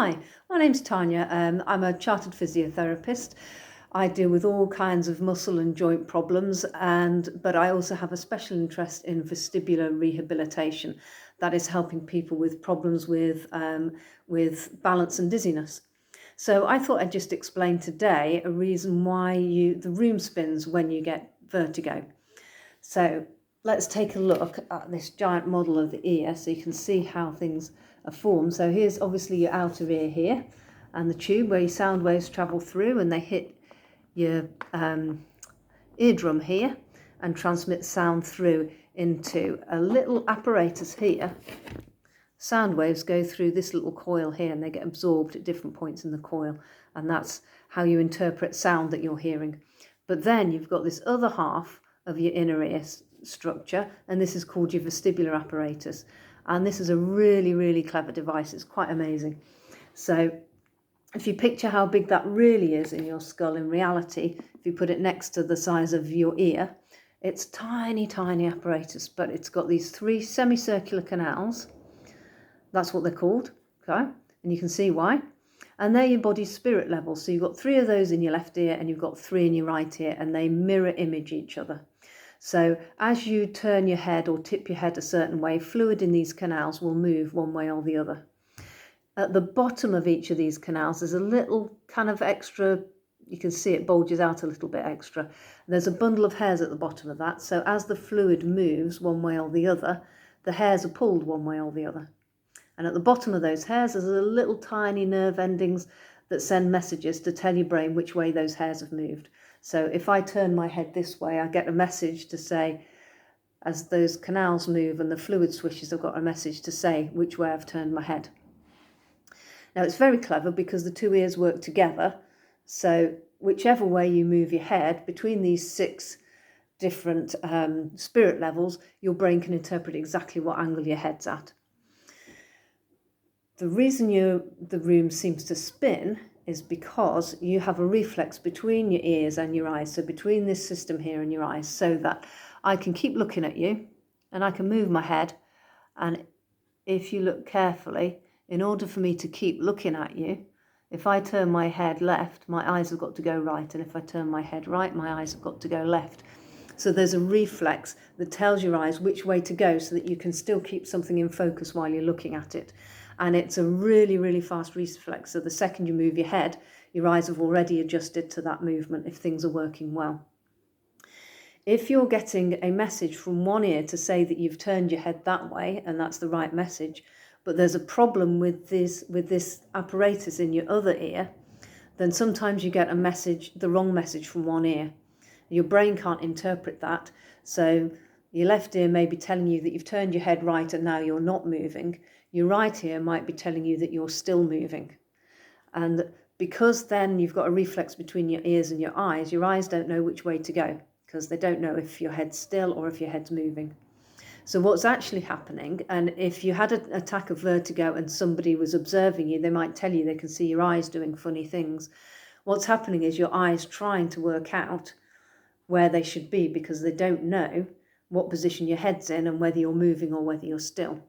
Hi, my name's Tanya. I'm a chartered physiotherapist. I deal with all kinds of muscle and joint problems, but I also have a special interest in vestibular rehabilitation. That is helping people with problems with balance and dizziness. So I thought I'd just explain today a reason why the room spins when you get vertigo. So let's take a look at this giant model of the ear so you can see how things are formed. So here's obviously your outer ear here and the tube where your sound waves travel through and they hit your eardrum here and transmit sound through into a little apparatus here. Sound waves go through this little coil here and they get absorbed at different points in the coil, and that's how you interpret sound that you're hearing. But then you've got this other half of your inner ear structure, and this is called your vestibular apparatus, and this is a really clever device. It's quite amazing. So if you picture how big that really is in your skull, in reality, if you put it next to the size of your ear, it's tiny apparatus, but it's got these three semicircular canals. That's what they're called, okay? And you can see why. And they're your body's spirit levels. So you've got three of those in your left ear and you've got three in your right ear, and they mirror image each other. So as you turn your head or tip your head a certain way, fluid in these canals will move one way or the other. At the bottom of each of these canals, there's a little kind of extra, you can see it bulges out a little bit extra. There's a bundle of hairs at the bottom of that. So as the fluid moves one way or the other, the hairs are pulled one way or the other. And at the bottom of those hairs, there's a little tiny nerve endings that send messages to tell your brain which way those hairs have moved. So if I turn my head this way, I get a message to say, as those canals move and the fluid swishes, I've got a message to say which way I've turned my head. Now it's very clever because the two ears work together. So whichever way you move your head between these 6 different spirit levels, your brain can interpret exactly what angle your head's at. The reason the room seems to spin is because you have a reflex between your ears and your eyes, so between this system here and your eyes, so that I can keep looking at you and I can move my head, and if you look carefully, in order for me to keep looking at you, if I turn my head left, my eyes have got to go right, and if I turn my head right, my eyes have got to go left. So there's a reflex that tells your eyes which way to go so that you can still keep something in focus while you're looking at it. And it's a really fast reflex. So the second you move your head, your eyes have already adjusted to that movement if things are working well. If you're getting a message from one ear to say that you've turned your head that way, and that's the right message, but there's a problem with this apparatus in your other ear, then sometimes you get a message, the wrong message from one ear. Your brain can't interpret that. So your left ear may be telling you that you've turned your head right and now you're not moving. Your right ear might be telling you that you're still moving. And because then you've got a reflex between your ears and your eyes don't know which way to go because they don't know if your head's still or if your head's moving. So what's actually happening, and if you had an attack of vertigo and somebody was observing you, they might tell you they can see your eyes doing funny things. What's happening is your eyes trying to work out where they should be because they don't know what position your head's in and whether you're moving or whether you're still.